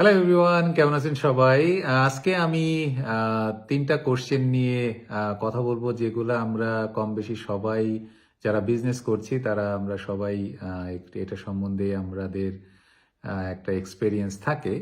Hello everyone, কেমন আছেন সবাই? আজকে আমি তিনটা কোশ্চেন নিয়ে কথা বলবো, যেগুলো আমরা কম বেশি সবাই যারা বিজনেস করছি তারা আমরা সবাই এটা সম্বন্ধে আমাদের একটা এক্সপেরিয়েন্স থাকে।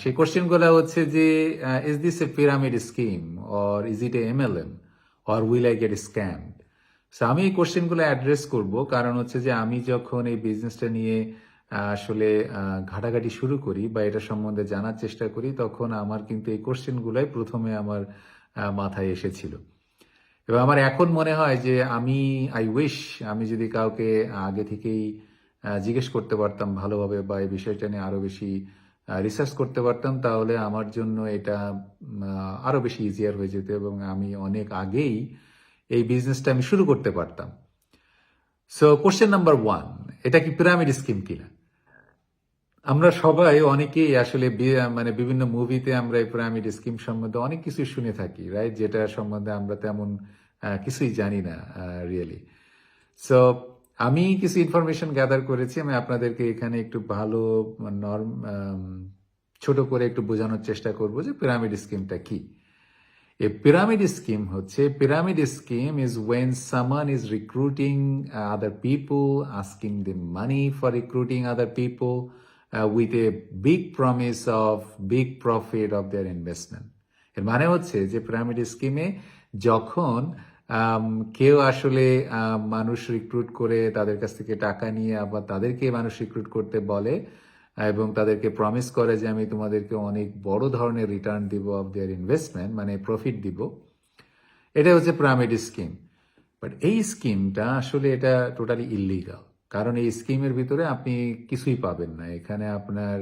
সেই কোশ্চেনগুলো হচ্ছে যে, is this a pyramid scheme or is it a MLM or will I get scammed? So আমি এই কোশ্চেনগুলো অ্যাড্রেস করব, কারণ হচ্ছে যে আমি যখন এই বিজনেসটা নিয়ে আসলে ঘাটাঘাটি শুরু করি বা এটা সম্বন্ধে জানার চেষ্টা করি, তখন আমার কিন্তু এই কোশ্চেনগুলাই প্রথমে আমার মাথায় এসেছিল। এবং আমার এখন মনে হয় যে আই উইশ আমি যদি কাউকে আগে থেকেই জিজ্ঞেস করতে পারতাম ভালোভাবে, বা এই বিষয়টা নিয়ে আরো বেশি রিসার্চ করতে পারতাম, তাহলে আমার জন্য এটা আরো বেশি ইজিয়ার হয়ে যেত এবং আমি অনেক আগেই এই বিজনেসটা আমি শুরু করতে পারতাম। সো কোশ্চেন নাম্বার ওয়ান, এটা কি পিরামিড স্কিম কিনা? আমরা সবাই অনেকেই আসলে মানে বিভিন্ন মুভিতে আমরা এই পিরামিড স্কিম সম্বন্ধে অনেক কিছু শুনে থাকি, রাইট? যেটা সম্বন্ধে আমরা তেমন কিছুই জানি না রিয়েলি। সো আমি কিছু ইনফরমেশন গ্যাদার করেছি, আমি আপনাদেরকে এখানে একটু ভালো নর্ম ছোট করে একটু বোঝানোর চেষ্টা করব যে পিরামিড স্কিমটা কি। A pyramid scheme হচ্ছে, pyramid scheme is when someone is recruiting other people, asking them money for recruiting other people with a big promise of big profit of their investment. এর মানে হচ্ছে যে পিরামিড স্কিমে যখন কেউ আসলে মানুষ রিক্রুট করে তাদের কাছ থেকে টাকা নিয়ে আবার তাদেরকে মানুষ রিক্রুট করতে বলে এবং তাদেরকে প্রমিস করে যে আমি তোমাদেরকে অনেক বড় ধরনের রিটার্ন দিব অফ দেয়ার ইনভেস্টমেন্ট, মানে প্রফিট দিব, এটা হচ্ছে পিরামিড স্কিম। বাট এই স্কিমটা আসলে এটা টোটালি ইল্লিগাল, কারণ এই স্কিমের ভিতরে আপনি কিছুই পাবেন না। এখানে আপনার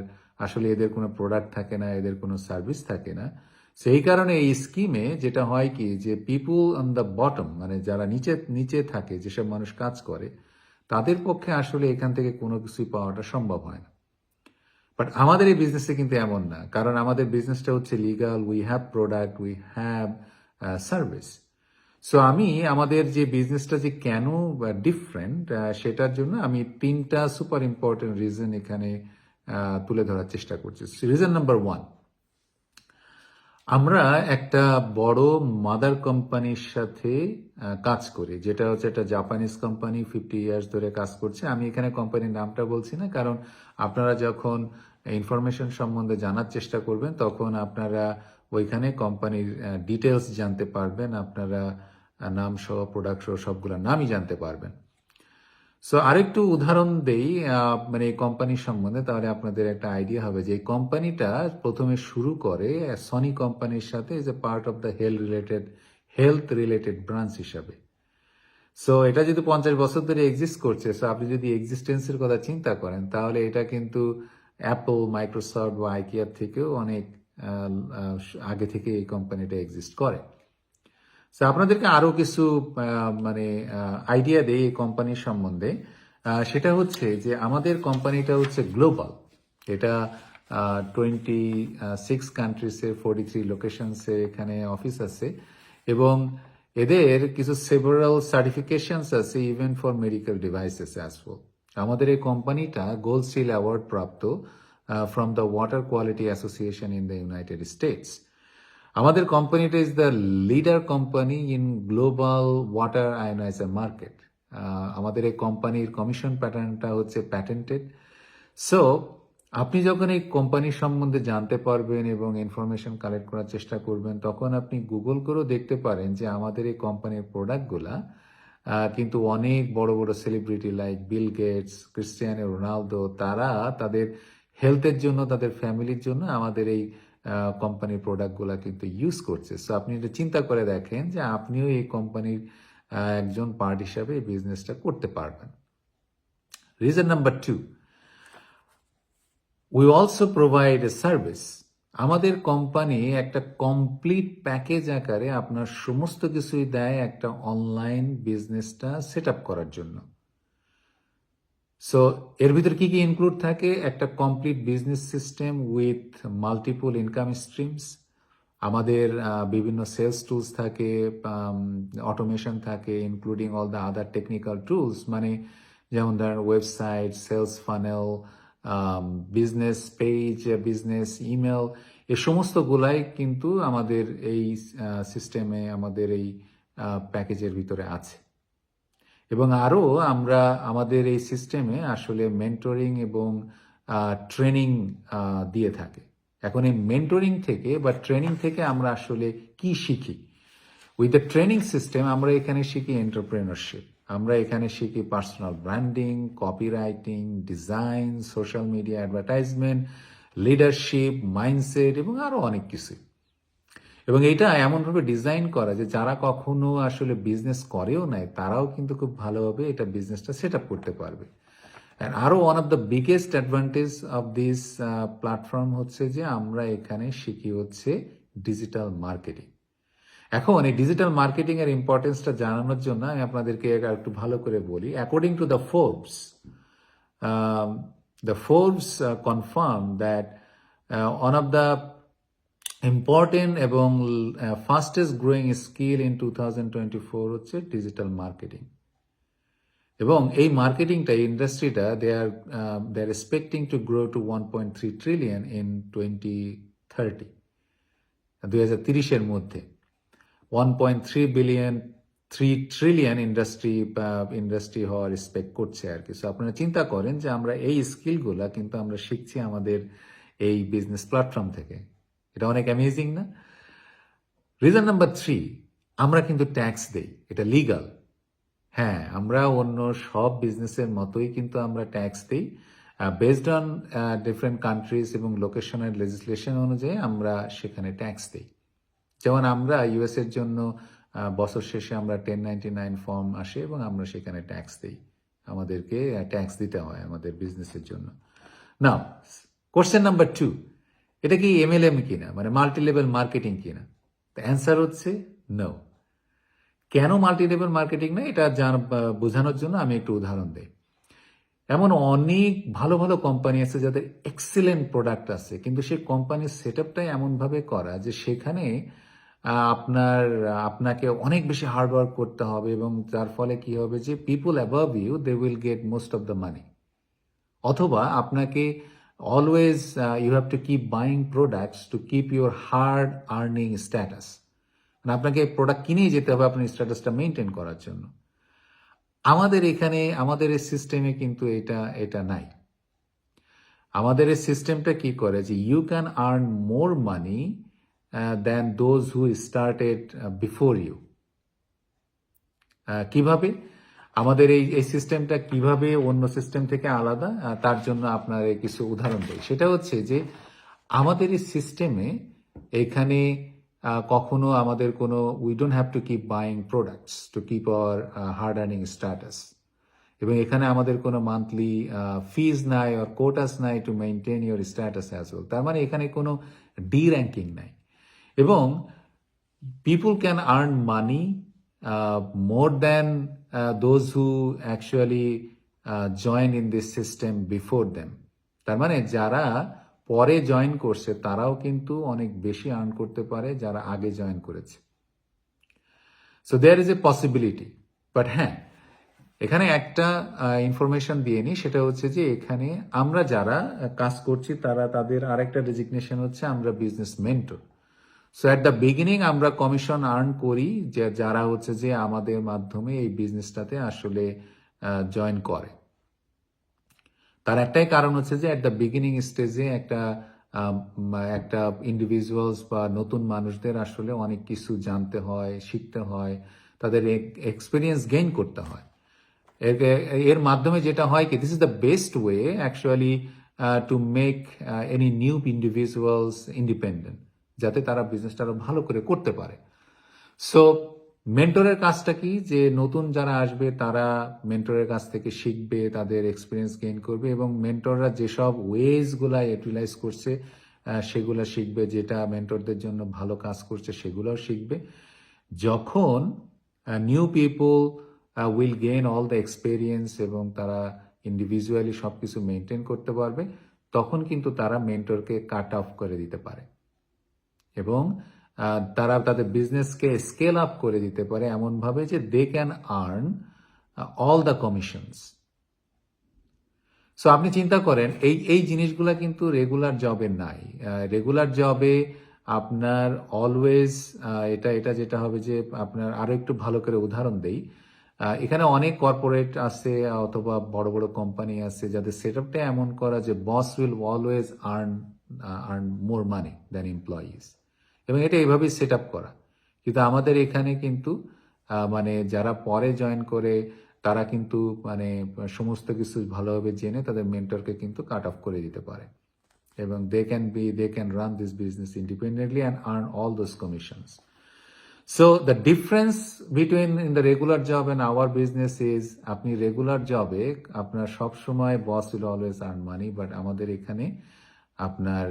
আসলে এদের কোনো প্রোডাক্ট থাকে না, এদের কোনো সার্ভিস থাকে না। সেই কারণে এই স্কিমে যেটা হয় কি, যে পিপুল অন দ্য বটম, মানে যারা নিচে নিচে থাকে, যেসব মানুষ কাজ করে, তাদের পক্ষে আসলে এখান থেকে কোনো কিছুই পাওয়াটা সম্ভব হয় না। বাট আমাদের এই বিজনেসে কিন্তু এমন না, কারণ আমাদের বিজনেসটা হচ্ছে legal, we have product, we have service. So আমি আমাদের যে বিজনেসটা যে কেন ডিফারেন্ট, সেটার জন্য আমি তিনটা সুপার ইম্পর্টেন্ট রিজন এখানে তুলে ধরার চেষ্টা করছি। রিজন নাম্বার ওয়ান, আমরা একটা বড় মাদার কোম্পানির সাথে কাজ করি, যেটা হচ্ছে একটা জাপানিজ কোম্পানি, 50 ইয়ার্স ধরে কাজ করছে। আমি এখানে কোম্পানির নামটা বলছি না, কারণ আপনারা যখন ইনফরমেশন সম্বন্ধে জানার চেষ্টা করবেন তখন আপনারা ওইখানে কোম্পানির ডিটেলস জানতে পারবেন, আপনারা নাম সহ প্রোডাক্ট সহ সবগুলো নামই জানতে পারবেন। সো আরেকটু উদাহরণ দেই মানে এই কোম্পানির সম্বন্ধে, তাহলে আপনাদের একটা আইডিয়া হবে যে এই কোম্পানিটা প্রথমে শুরু করে সনি কোম্পানির সাথে as a part of the health related branch হিসাবে। সো এটা যদি 50 বছর ধরে এক্সিস্ট করছে, সো আপনি যদি এক্সিস্টেন্সের কথা চিন্তা করেন, তাহলে এটা কিন্তু অ্যাপল, মাইক্রোসফট বা আইকিয়ার থেকেও অনেক আগে থেকে এই কোম্পানিটা এক্সিস্ট করে। আপনাদেরকে আরো কিছু মানে আইডিয়া দেই এই কোম্পানির সম্বন্ধে। সেটা হচ্ছে যে আমাদের কোম্পানিটা হচ্ছে গ্লোবাল। এটা 26 কান্ট্রিসে 43 লোকেশনসে এখানে অফিস আছে, এবং এদের কিছু সেভারাল সার্টিফিকেশনস আছে even for medical devices as well. আমাদের এই কোম্পানিটা গোল্ড স্টিল অ্যাওয়ার্ড প্রাপ্ত from the Water Quality Association in the United States. আমাদের কোম্পানিটা is the leader company in global water ionizer market. আমাদের এই কোম্পানির কমিশন প্যাটার্নটা হচ্ছে প্যাটেন্টেড। সো আপনি যখন এই কোম্পানির সম্বন্ধে জানতে পারবেন এবং ইনফরমেশন কালেক্ট করার চেষ্টা করবেন, তখন আপনি গুগল করেও দেখতে পারেন যে আমাদের এই কোম্পানির প্রোডাক্টগুলা কিন্তু অনেক বড় বড় celebrity like Bill Gates, Cristiano Ronaldo, তারা তাদের হেলথের জন্য, তাদের ফ্যামিলির জন্য আমাদের এই কোম্পানির প্রোডাক্টগুলা কিন্তু ইউজ করছে। সো আপনি এটা চিন্তা করে দেখেন যে আপনিও এই কোম্পানির একজন পার্ট হিসাবে এই বিজনেসটা করতে পারবেন। Reason number two, we also provide a service. আমাদের কোম্পানি একটা কমপ্লিট প্যাকেজ আকারে আপনার সমস্ত কিছুই দেয় একটা অনলাইন বিজনেসটা সেট আপ করার জন্য। সো এর ভিতরে কি কি ইনক্লুড থাকে? একটা complete business system with multiple income streams. আমাদের বিভিন্ন সেলস টুলস থাকে, অটোমেশন থাকে, including all the other technical tools, মানে যেমন ধরেন website, sales funnel, business page, business email, এ সমস্তগুলাই কিন্তু আমাদের এই সিস্টেমে, আমাদের এই প্যাকেজের ভিতরে আছে। এবং আরও আমরা আমাদের এই সিস্টেমে আসলে মেন্টরিং এবং ট্রেনিং দিয়ে থাকে। এখন এই মেন্টরিং থেকে বা ট্রেনিং থেকে আমরা আসলে কি শিখি? উইথ দ্য ট্রেনিং সিস্টেম আমরা এখানে শিখি এন্টারপ্রেনারশিপ, আমরা এখানে শিখি personal branding, copywriting, design, social media advertisement, leadership, mindset এবং আরও অনেক কিছু। এবং এটা এমনভাবে ডিজাইন করা যে যারা কখনো আসলে বিজনেস করেও নাই তারাও কিন্তু খুব ভালোভাবে এটা বিজনেসটা সেট আপ করতে পারবে। আরও one of the biggest advantage of this platform হচ্ছে যে আমরা এখানে শিখি হচ্ছে ডিজিটাল মার্কেটিং। এখন এই ডিজিটাল মার্কেটিং এর ইম্পর্টেন্সটা জানানোর জন্য আমি আপনাদেরকে একটু ভালো করে বলি। According to the Forbes confirm that one of the important এবং ফাস্টেস্ট গ্রোয়িং স্কিল ইন 2024 হচ্ছে ডিজিটাল মার্কেটিং। এবং এই মার্কেটিংটা, এই ইন্ডাস্ট্রিটা they are expecting to grow to 1.3 trillion in 2030, 2030-এর মধ্যে 1.3 ট্রিলিয়ন ইন্ডাস্ট্রি হওয়ার এক্সপেক্ট করছে আর কি। সো আপনারা চিন্তা করেন যে আমরা এই স্কিলগুলা কিন্তু আমরা শিখছি আমাদের এই বিজনেস প্ল্যাটফর্ম থেকে। এটা অনেক অ্যামেজিং না? রিজন নাম্বার 3, আমরা কিন্তু ট্যাক্স দেই, এটা লিগাল। হ্যাঁ, আমরা অন্য সব বিজনেসের মতোই কিন্তু আমরা ট্যাক্স দিই। বেসড অন ডিফারেন্ট কান্ট্রিজ এবং লোকেশনের লেজিসলেশন অনুযায়ী আমরা সেখানে ট্যাক্স দিই। যেমন আমরা ইউএস এর জন্য বছর শেষে আমরা 1099 ফর্ম আসে এবং আমরা সেখানে ট্যাক্স দিই। আমাদেরকে ট্যাক্স দিতে হয় আমাদের বিজনেসের জন্য। নাও কোশ্চেন নাম্বার 2, এটা কি MLM কিনা, মানে মাল্টি লেভেল মার্কেটিং কিনা? অ্যান্সার হচ্ছে নো। কেন মাল্টি লেভেল মার্কেটিং না, এটা বোঝানোর জন্য আমি একটু উদাহরণ দিই। এমন অনেক ভালো ভালো কোম্পানি আছে যাদের এক্সিলেন্ট প্রোডাক্ট আছে, কিন্তু সেই কোম্পানির সেট আপটাই এমনভাবে করা যে সেখানে আপনাকে অনেক বেশি হার্ডওয়ার্ক করতে হবে এবং যার ফলে কি হবে যে people above you they will get most of the money. অথবা আপনাকে always you have to keep buying products to keep your hard earning status. আপনাকে প্রোডাক্ট কিনেই যেতে হবে আপনার স্ট্যাটাসটা মেনটেন করার জন্য। আমাদের এখানে, আমাদের এই সিস্টেমে কিন্তু এটা নাই। আমাদের এই সিস্টেমটা কি করে যে you can earn more money than those who started before you. কিভাবে? আমাদের এই সিস্টেমটা কিভাবে অন্য সিস্টেম থেকে আলাদা, তার জন্য আপনার কিছু উদাহরণ দেই। সেটা হচ্ছে যে আমাদের এই সিস্টেমে এখানে কখনো আমাদের কোনো we don't have to keep buying products to keep our hard earning status. এবং এখানে আমাদের কোনো মান্থলি ফিজ নাই আর কোটাস নাই to maintain your status as well. তার মানে এখানে কোনো ডি র্যাঙ্কিং নাই। এবং people can earn money more than those who actually join in this system before them. তার মানে যারা পরে জয়েন করছে তারাও কিন্তু অনেক বেশি আর্ন করতে পারে যারা আগে জয়েন করেছে। So there is a possibility. But হ্যাঁ, এখানে একটা ইনফরমেশন দিয়ে নিই, সেটা হচ্ছে যে এখানে আমরা যারা কাজ করছি তাদের আরেকটা ডেজিগনেশন হচ্ছে আমরা business mentor. So at the beginning আমরা কমিশন আর্ন করি যে যারা হচ্ছে যে আমাদের মাধ্যমে এই বিজনেসটাতে আসলে জয়েন করে। তার একটাই কারণ হচ্ছে যে অ্যাট দ্য বিগিনিং স্টেজে একটা ইন্ডিভিজুয়ালস বা নতুন মানুষদের আসলে অনেক কিছু জানতে হয়, শিখতে হয়, তাদের এক্সপিরিয়েন্স গেইন করতে হয়। এর মাধ্যমে যেটা হয় কি, this is the best way actually to make any new individuals independent, যাতে তারা বিজনেসটা আরো ভালো করে করতে পারে। সো মেন্টরের কাজটা কি, যে নতুন যারা আসবে তারা মেন্টরের কাছ থেকে শিখবে, তাদের এক্সপিরিয়েন্স গেইন করবে এবং মেন্টররা যেসব ওয়েজগুলা ইউটিলাইজ করছে সেগুলা শিখবে, যেটা মেন্টরদের জন্য ভালো কাজ করছে সেগুলোও শিখবে। যখন new people will gain all the experience এবং তারা ইন্ডিভিজুয়ালি সবকিছু মেনটেন করতে পারবে, তখন কিন্তু তারা মেন্টরকে কাট অফ করে দিতে পারে এবং তারা তাদের বিজনেসকে স্কেল আপ করে দিতে পারে এমনভাবে যে they can earn all the commissions. So আপনি চিন্তা করেন এই এই জিনিসগুলা কিন্তু রেগুলার জবে নাই। রেগুলার জবে আপনার অলওয়েজ এটা এটা যেটা হবে যে আপনার আরো একটু ভালো করে উদাহরণ দেই। এখানে অনেক কর্পোরেট আছে অথবা বড় বড় কোম্পানি আছে যাদের সেট আপটা এমন করা যে boss will always earn more money than employees, এবং এটা এইভাবেই সেট আপ করা। কিন্তু আমাদের এখানে কিন্তু মানে যারা পরে জয়েন করে তারা কিন্তু মানে সমস্ত কিছু ভালোভাবে জেনে তাদের মেন্টরকে কিন্তু কাট অফ করে দিতে পারে, এবং they can run this business independently and earn all those commissions. So the difference between in the regular job and our business is, আপনি রেগুলার জবে আপনার সবসময় boss will always earn money, but আমাদের এখানে আপনার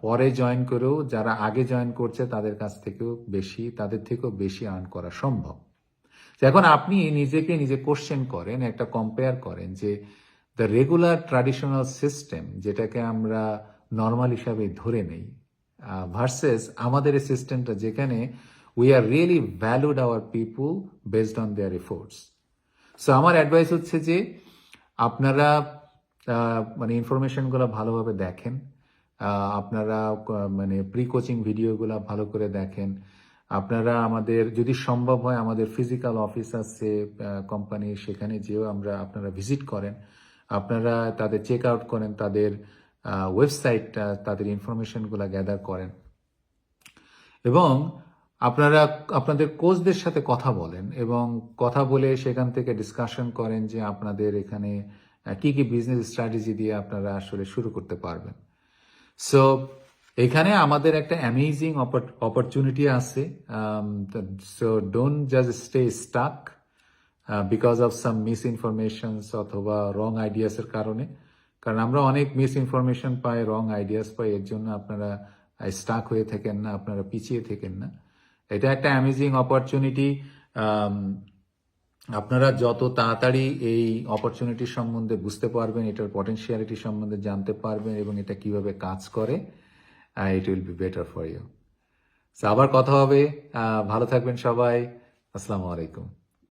পরে জয়েন করেও যারা আগে জয়েন করছে তাদের থেকেও বেশি আর্ন করা সম্ভব। তো এখন আপনি নিজে কোশ্চেন করেন, একটা কম্পেয়ার করেন যে দ্য রেগুলার ট্র্যাডিশনাল সিস্টেম যেটাকে আমরা নর্মাল হিসাবে ধরে নেই ভার্সেস আমাদের এই সিস্টেমটা যেখানে we are really valued hour people based on their efforts. So আমার অ্যাডভাইস হচ্ছে যে আপনারা মানে ইনফরমেশনগুলো ভালোভাবে দেখেন, আপনারা মানে প্রি কোচিং ভিডিওগুলো ভালো করে দেখেন, আপনারা আমাদের যদি সম্ভব হয় আমাদের ফিজিক্যাল অফিস আছে কোম্পানি, সেখানে যেও আপনারা ভিজিট করেন, আপনারা তাদের চেক আউট করেন, তাদের ওয়েবসাইটটা, তাদের ইনফরমেশনগুলো গ্যাদার করেন, এবং আপনারা আপনাদের কোচদের সাথে কথা বলেন এবং কথা বলে সেখান থেকে ডিসকাশন করেন যে আপনাদের এখানে কি কি বিজনেস স্ট্র্যাটেজি দিয়ে আপনারা আসলে শুরু করতে পারবেন। সো এখানে আমাদের একটা অ্যামেজিং অপরচুনিটি আছে। So don't just stay stuck because of some misinformation অথবা রং আইডিয়াসের কারণে, কারণ আমরা অনেক মিস ইনফরমেশন পাই, রং আইডিয়াস পাই, এর জন্য আপনারা স্টাক হয়ে থাকেন না, আপনারা পিছিয়ে থাকেন না। এটা একটা অ্যামেজিং অপরচুনিটি। আপনারা যত তাড়াতাড়ি এই অপরচুনিটি সম্বন্ধে বুঝতে পারবেন, এটার পটেনশিয়ালিটি সম্বন্ধে জানতে পারবেন এবং এটা কিভাবে কাজ করে, it will be better for you. আবার কথা হবে, ভালো থাকবেন সবাই। আসসালামু আলাইকুম।